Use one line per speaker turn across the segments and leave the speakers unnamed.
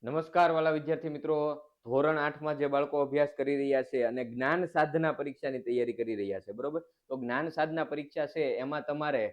નમસ્કાર વાલા વિદ્યાર્થી મિત્રો, ધોરણ 8માં જે બાળકો અભ્યાસ કરી રહ્યા છે અને જ્ઞાન સાધના પરીક્ષાની તૈયારી કરી રહ્યા છે, બરોબર. તો જ્ઞાન સાધના પરીક્ષા છે એમાં તમારે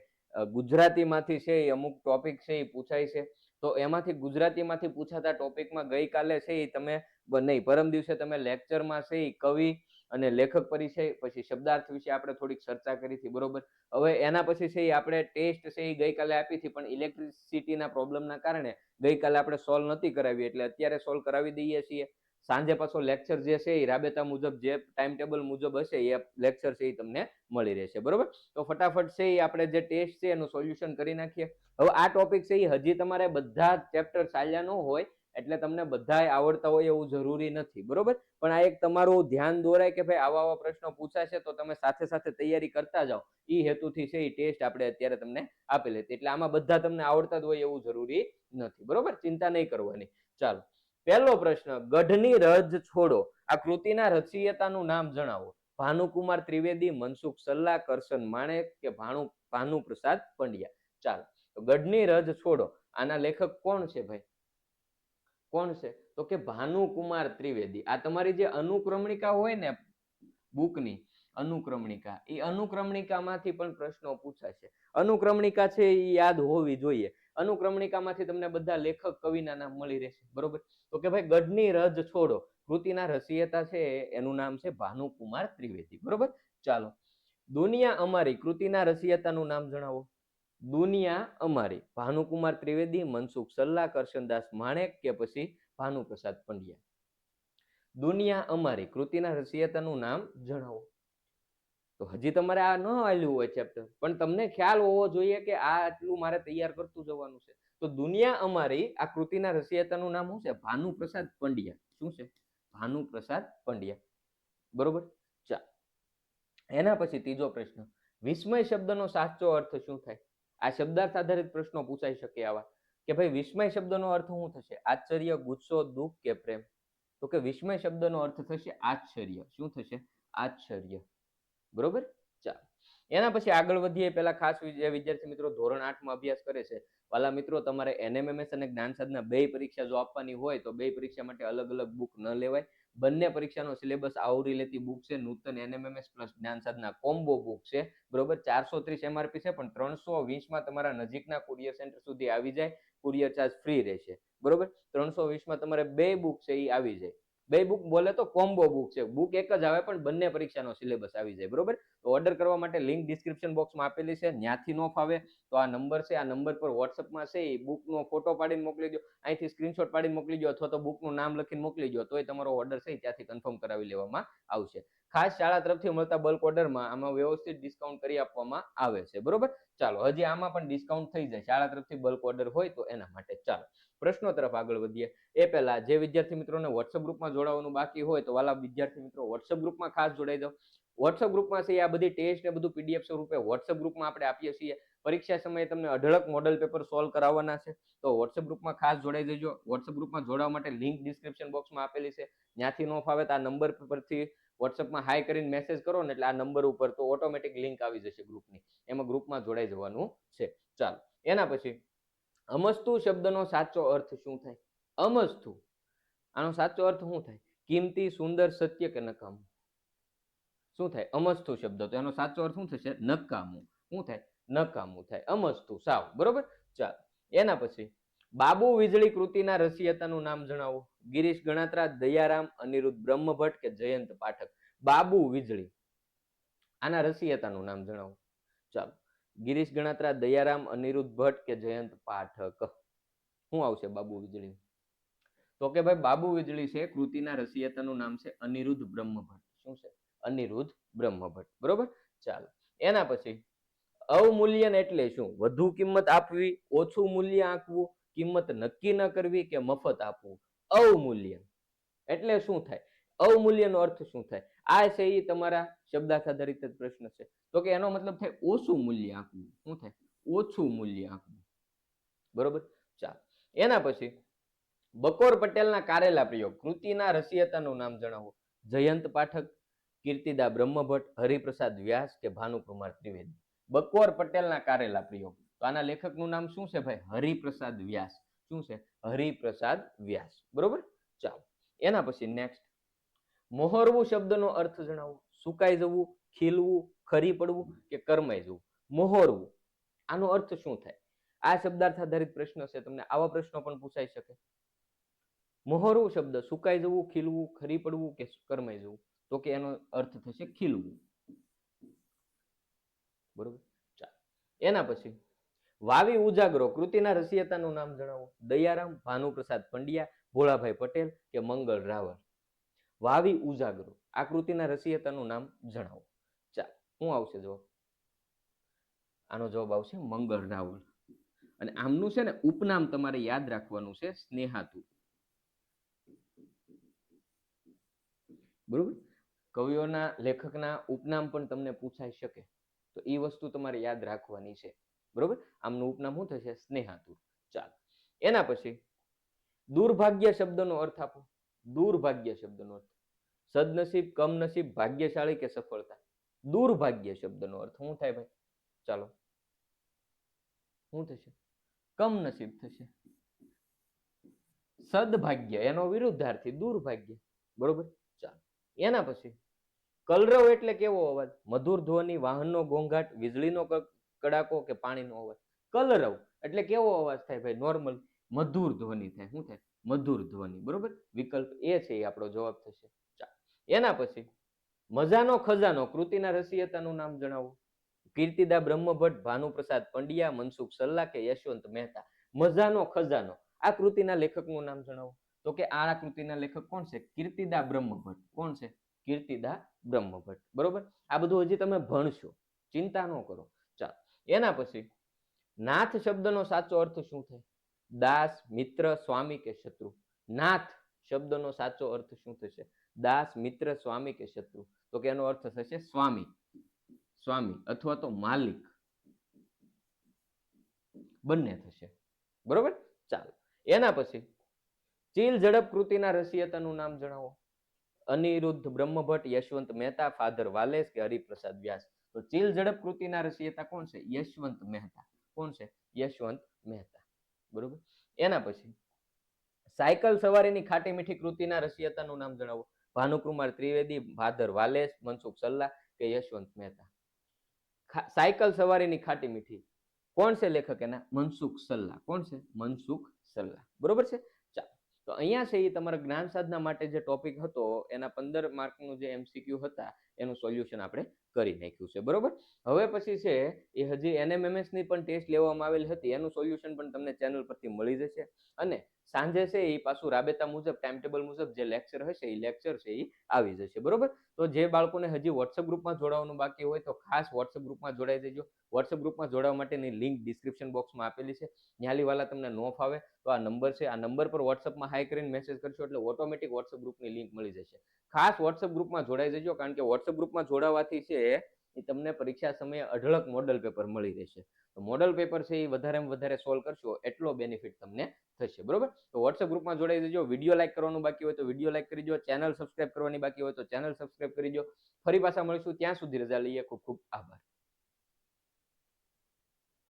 ગુજરાતીમાંથી છે એ અમુક ટોપિક છે એ પૂછાય છે. તો એમાંથી ગુજરાતીમાંથી પૂછાતા ટોપિકમાં ગઈકાલે છે એ તમે નહીં, પરમ દિવસે તમે લેક્ચરમાં છે એ કવિ અને લેખક પરિચય પછી શબ્દાર્થ વિશે આપણે થોડીક ચર્ચા કરી હતી, બરોબર. હવે એના પછી છે એ આપણે ટેસ્ટ છે એ ગઈકાલે આપી હતી, પણ ઇલેક્ટ્રિસિટીના પ્રોબ્લેમના કારણે ગઈકાલે આપણે સોલ્વ નથી કરાવી, એટલે અત્યારે સોલ્વ કરાવી દઈએ છીએ. સાંજે પાછો લેક્ચર જે છે એ રાબેતા મુજબ જે ટાઈમ ટેબલ મુજબ હશે એ લેક્ચર છે એ તમને મળી રહેશે, બરોબર. તો ફટાફટ છે એ આપણે જે ટેસ્ટ છે એનું સોલ્યુશન કરી નાખીએ. હવે આ ટોપિક છે એ હજી તમારે બધા ચેપ્ટર ચાલ્યા ન હોય એટલે તમને બધા આવડતા હોય એવું જરૂરી નથી, બરોબર. પણ આ એક તમારું ધ્યાન દોરાય કે ભાઈ આવા આવા પ્રશ્નો પૂછાશે તો તમે સાથે સાથે તૈયારી કરતા જાઓ, એ હેતુથી છે એ ટેસ્ટ આપણે અત્યારે તમને આપેલી હતી. એટલે આમાં બધા તમને આવડતા જ હોય એવું જરૂરી નથી, બરોબર. ચિંતા નહીં કરવાની. ચાલો, પહેલો પ્રશ્ન, ગઢની રજ છોડો આ કૃતિના રચયિતાનું નામ જણાવો. ભાનુકુમાર ત્રિવેદી, મનસુખ સલ્લા, કરશન માણેક કે ભાનુપ્રસાદ પંડ્યા. ચાલો, તો ગઢની રજ છોડો આના લેખક કોણ છે ભાઈ? કોણ છે? તો કે ભાનુકુમાર ત્રિવેદી. આ તમારી જે અનુક્રમણિકા હોય ને બુકની અનુક્રમણિકા, એ અનુક્રમણિકામાંથી પણ પ્રશ્નો પૂછાશે. અનુક્રમણિકા છે એ યાદ હોવી જોઈએ. અનુક્રમણિકામાંથી તમને બધા લેખક કવિના નામ મળી રહેશે, બરોબર. તો કે ભાઈ ગઢની રજ છોડો કૃતિના રચયિતા છે એનું નામ છે ભાનુકુમાર ત્રિવેદી, બરોબર. ચાલો, દુનિયા અમારી કૃતિના રચયિતાનું નામ જણાવો. દુનિયા અમારી, ભાનુકુમાર ત્રિવેદી, મનસુખ સલ્લા, કરશનદાસ માણેક કે પછી ભાનુપ્રસાદ પંડ્યા. દુનિયા અમારી કૃતિના રચયિતાનું નામ જણાવો. તો હજી તમારે આ ન આલ્યું હોય ચેપ્ટર, પણ તમને ખ્યાલ હોવો જોઈએ કે આ આટલું મારે તૈયાર કરતું જવાનું છે. તો દુનિયા અમારી આ કૃતિના રચયિતાનું નામ શું છે? ભાનુપ્રસાદ પંડ્યા. શું છે? ભાનુપ્રસાદ પંડ્યા, બરોબર. ચા, એના પછી ત્રીજો પ્રશ્ન, વિસ્મય શબ્દનો સાચો અર્થ શું થાય? આ શબ્દાર્થ આધારિત પ્રશ્નો પૂછાઈ શકે આવા કે ભાઈ વિસ્મય શબ્દનો અર્થ શું થશે? આશ્ચર્ય, ગુસ્સો, દુઃખ કે પ્રેમ? તો કે વિસ્મય શબ્દનો અર્થ થશે આશ્ચર્ય. શું થશે? આશ્ચર્ય, બરોબર. ચાલો, એના પછી આગળ વધીએ પહેલા ખાસ વિદ્યાર્થી મિત્રો ધોરણ 8માં અભ્યાસ કરે છે, વાલા મિત્રો, તમારે એનએમએમએસ અને જ્ઞાન સાધના બે પરીક્ષા જો આપવાની હોય તો બે પરીક્ષા માટે અલગ અલગ બુક ન લેવાય. બંને પરીક્ષાનો સિલેબસ આવરી લેતી બુક છે નૂતન એનએમએમએસ પ્લસ જ્ઞાન સાધના કોમ્બો બુક છે, બરોબર. 430 એમઆરપી છે, પણ 320માં તમારા નજીકના કુરિયર સેન્ટર સુધી આવી જાય, કુરિયર ચાર્જ ફ્રી રહેશે, બરોબર. 320માં તમારે બે બુક છે એ આવી જાય. બે બુક બોલે તો કોમ્બો બુક છે, બુક એક જ આવે પણ બંને પરીક્ષાનો સિલેબસ આવી જાય, બરોબર. તો ઓર્ડર કરવા માટે લિંક ડિસ્ક્રિપ્શન બોક્સમાં આપેલી છે, ત્યાંથી ન ફાવે તો આ નંબર છે, આ નંબર પર વોટ્સઅપમાં છે એ બુકનો ફોટો પાડીને મોકલી દો, અહીંથી સ્ક્રીનશોટ પાડીને મોકલી દો, અથવા તો બુકનું નામ લખીને મોકલી દો, તોય તમારો ઓર્ડર છે ત્યાંથી કન્ફર્મ કરાવી લેવામાં આવશે. ખાસ શાળા તરફથી મળતા બલ્ક ઓર્ડરમાં આમાં વ્યવસ્થિત ડિસ્કાઉન્ટ કરી આપવામાં આવે છે, બરોબર. ચાલો, હજી આમાં પણ ડિસ્કાઉન્ટ થઈ જાય શાળા તરફથી બલ્ક ઓર્ડર હોય તો એના માટે. ચાલો, પ્રશ્નો તરફ આગળ વધીએ એ પહેલા જે વિદ્યાર્થી મિત્રોને વોટ્સઅપ ગ્રુપમાં જોડાવાનું બાકી હોય તો વાલા વિદ્યાર્થી મિત્રો વોટ્સઅપ ગ્રુપમાં ખાસ જોડાઈ દો. વોટ્સઅપ ગ્રુપમાં છે આ બધી ટેસ્ટ ને બધું પીડીએફ સ્વરૂપે વોટ્સઅપ ગ્રુપમાં આપણે આપીએ છીએ. પરીક્ષા સમયે તમને અઢળક મોડલ પેપર સોલ્વ કરાવવાના છે, તો વોટ્સઅપ ગ્રુપમાં ખાસ જોડાઈ દેજો. વોટ્સઅપ ગ્રુપમાં જોડાવા માટે લિંક ડિસ્ક્રિપ્શન બોક્સમાં આપેલી છે, ત્યાંથી ન ફાવે તો આ નંબર પરથી વોટ્સઅપમાં હાઈ કરીને મેસેજ કરો ને એટલે આ નંબર ઉપર તો ઓટોમેટિક લિંક આવી જશે ગ્રુપની, એમાં ગ્રુપમાં જોડાઈ જવાનું છે. ચાલો, એના પછી અમસ્તુ શબ્દનો સાચો અર્થ શું થાય? અમસ્તુ, આનો સાચો અર્થ શું થાય? કિંમતી, સુંદર, સત્ય કે નકામું? શું થાય? અમસ્તુ શબ્દ, તો એનો સાચો અર્થ શું થશે? નકામું. શું થાય? નકામું થાય. અમસ્તુ, સાવ, બરોબર. ચાલો, એના પછી બાબુ વીજળી કૃતિના રચયિતાનું નામ જણાવો. ગિરીશ ગણાત્રા, દયારામ, અનિરુદ્ધ બ્રહ્મભટ્ટ કે જયંત પાઠક? બાબુ વીજળી, આના રચયિતાનું નામ જણાવો. ચાલો, ગિરીશ ગણાત્રા, દયારામ, અનિરુદ્ધ ભટ્ટ કે જયંત પાઠક? શું આવશે બાબુ વીજળી? તો કે ભાઈ બાબુ વીજળી છે કૃતિના રચયિતાનું નામ છે અનિરુદ્ધ બ્રહ્મભટ્ટ. શું છે? અનિરુદ્ધ બ્રહ્મભટ્ટ, બરોબર. ચાલો, એના પછી અવમૂલ્યન એટલે શું? વધુ કિંમત આપવી, ઓછું મૂલ્ય આંકવું, કિંમત નક્કી ન કરવી કે મફત આપવું? અવમૂલ્યન એટલે શું થાય? અવમૂલ્યનો અર્થ શું થાય? આ છે એ તમારા શબ્દાર્થ આધારિત પ્રશ્ન છે. તો કે એનો મતલબ થાય ઓછું મૂલ્ય આંકવું. શું થાય? ઓછું મૂલ્ય આંકવું, બરોબર. ચાલો, એના પછી બકોર પટેલના કારેલા પ્રયોગ કૃતિના રચયિતાનું નામ જણાવો. જયંત પાઠક, કીર્તિદા બ્રહ્મભટ્ટ, હરિપ્રસાદ વ્યાસ કે ભાનુકુમાર ત્રિવેદી? બકોર પટેલના કારેલા પ્રયોગ, તો આના લેખકનું નામ શું છે ભાઈ? હરિપ્રસાદ વ્યાસ. શું છે? હરિપ્રસાદ વ્યાસ. બરોબર, ચાલો એના પછી નેક્સ્ટ, મોહરવું શબ્દનો અર્થ જણાવો. સુકાઈ જવું, ખીલવું, ખરી પડવું કે કરમાઈ જવું. મોહરવું, આનો અર્થ શું થાય? આ શબ્દાર્થ આધારિત પ્રશ્ન છે, તમને આવા પ્રશ્નો પણ પૂછાઈ શકે. મોહરવું શબ્દ સુકાઈ જવું, ખીલવું, ખરી પડવું કે કરમાઈ જવું, તો કે એનો અર્થ થશે ખીલવું. બરોબર, ચાલો એના પછી, વાવી ઉજાગરો કૃતિના રચયિતાનું નામ જણાવો. દયારામ, ભાનુપ્રસાદ પંડ્યા, ભોળાભાઈ પટેલ કે મંગળ રાવળ. વાવી ઉજાગરો આ કૃતિના રચયિતાનું નામ જણાવો. ચાલો શું આવશે જવાબ? આનો જવાબ આવશે મંગળ રાવળ. અને આમનું છે ને ઉપનામ તમારે યાદ રાખવાનું છે, સ્નેહાતુર. બરોબર, કવિઓના લેખકના ઉપનામ પણ તમને પૂછાઈ શકે, તો એ વસ્તુ તમારે યાદ રાખવાની છે. બરોબર, આમનું ઉપનામ શું થશે? સ્નેહાતુર. ચાલો એના પછી, દુર્ભાગ્ય શબ્દનો અર્થ આપો. દુર્ભાગ્ય શબ્દનો અર્થ, સદનસીબ, કમનસીબ, ભાગ્યશાળી કે સફળતા. દુર્ભાગ્ય શબ્દનો અર્થ શું થાય ભાઈ? ચાલો, શું થશે? કમનસીબ થશે. સદભાગ્ય એનો વિરુદ્ધાર્થી દુર્ભાગ્ય. બરોબર, ચાલો એના પછી, કલરવ એટલે કેવો અવાજ? મધુર ધ્વનિ, વાહનનો ઘોંઘાટ, વીજળીનો કડાકો કે પાણીનો અવાજ. કલરવ એટલે કેવો અવાજ થાય ભાઈ? નોર્મલ મધુર ધ્વનિ થાય. શું થાય? મધુર ધ્વનિ. બરોબર, વિકલ્પ એ છે એ આપણો જવાબ થશે. ચાલો એના પછી, મજાનો ખજાનો કૃતિના રચયિતાનું નામ જણાવો. કીર્તિદા બ્રહ્મભટ્ટ, ભાનુપ્રસાદ પંડ્યા, મનસુખ સલ્લા કે યશવંત મહેતા. મજાનો ખજાનો આ કૃતિના લેખકનું નામ જણાવો. તો કે આ કૃતિના લેખક કોણ છે? કીર્તિદા બ્રહ્મભટ્ટ. કોણ છે? કીર્તિદા બ્રહ્મભટ્ટ. બરોબર, આ બધું હજી તમે ભણશો, ચિંતા ન કરો. ચાલો એના પછી, નાથ શબ્દનો સાચો અર્થ શું થાય? દાસ, મિત્ર, સ્વામી કે શત્રુ. નાથ શબ્દનો સાચો અર્થ શું થશે? દાસ, મિત્ર, સ્વામી કે શત્રુ. તો કે એનો અર્થ થશે સ્વામી. સ્વામી અથવા તો માલિક, બંને થશે. બરોબર, ચાલો એના પછી, ચીલ ઝડપ કૃતિના રચયિતાનું નામ જણાવો. અનિરુદ્ધ બ્રહ્મભટ્ટ, યશવંત મહેતા, ફાધર વાલેસ કે હરિપ્રસાદ વ્યાસ. તો ચીલ ઝડપ કૃતિના રચયિતા કોણ છે? યશવંત મહેતા. કોણ છે? યશવંત મહેતા. બરોબર, એના પછી, સાયકલ સવારીની ખાટી મીઠી કૃતિના રચયિતાનું નામ જણાવો. ભાનુકુમાર ત્રિવેદી, ફાધર વાલેસ, મનસુખ સલ્લા કે યશવંત મહેતા. સાયકલ સવારીની ખાટી મીઠી કોણ છે લેખક? એના મનસુખ સલ્લા. કોણ છે? મનસુખ સલ્લા. બરોબર છે, ચાલો તો અહીંયા છે એ તમારા જ્ઞાન સાધના માટે જે ટોપિક હતો એના 15 માર્કનું જે MCQ હતા એનું સોલ્યુશન આપણે કરી નાખ્યું છે. બરોબર, હવે પછી છે એ હજી NMMS ની પણ ટેસ્ટ લેવામાં આવેલી હતી, એનું સોલ્યુશન પણ તમને ચેનલ પરથી મળી જશે. અને સાંજે છે એ પાછું રાબેતા મુજબ ટાઈમ ટેબલ મુજબ જે લેક્ચર હશે એ લેક્ચર છે એ આવી જશે. બરોબર, તો જે બાળકોને હજી વોટ્સઅપ ગ્રુપમાં જોડાવાનું બાકી હોય તો ખાસ વોટ્સઅપ ગ્રુપમાં જોડાઈ દેજો. વોટ્સઅપ ગ્રુપમાં જોડાવા માટેની લિંક ડિસ્ક્રિપ્શન બોક્સમાં આપેલી છે. ન્યાલી વાલા તમને ન ફાવે તો આ નંબર છે, આ નંબર પર વોટ્સઅપમાં હાઈ કરીને મેસેજ કરશો એટલે ઓટોમેટિક વોટ્સઅપ ગ્રુપની લિંક મળી જશે. ખાસ વોટ્સઅપ ગ્રુપમાં જોડાઈ જજો, કારણ કે વોટ્સઅપ ગ્રુપમાં જોડાવાથી છે એ તમને પરીક્ષા સમયે અઢળક મોડલ પેપર મળી રહેશે. તો મોડલ પેપર છે એ વધારેમાં વધારે સોલ્વ કરશો એટલો બેનિફિટ તમને થશે. બરોબર, તો વોટ્સઅપ ગ્રુપમાં જોડાઈ જજો. વિડીયો લાઈક કરવાનું બાકી હોય તો વિડીયો લાઈક કરી દો. ચેનલ સબસ્ક્રાઇબ કરવાની બાકી હોય તો ચેનલ સબસ્ક્રાઇબ કરી દો. ફરી પાછા મળીશું, ત્યાં સુધી રજા લઈએ. ખૂબ ખૂબ આભાર.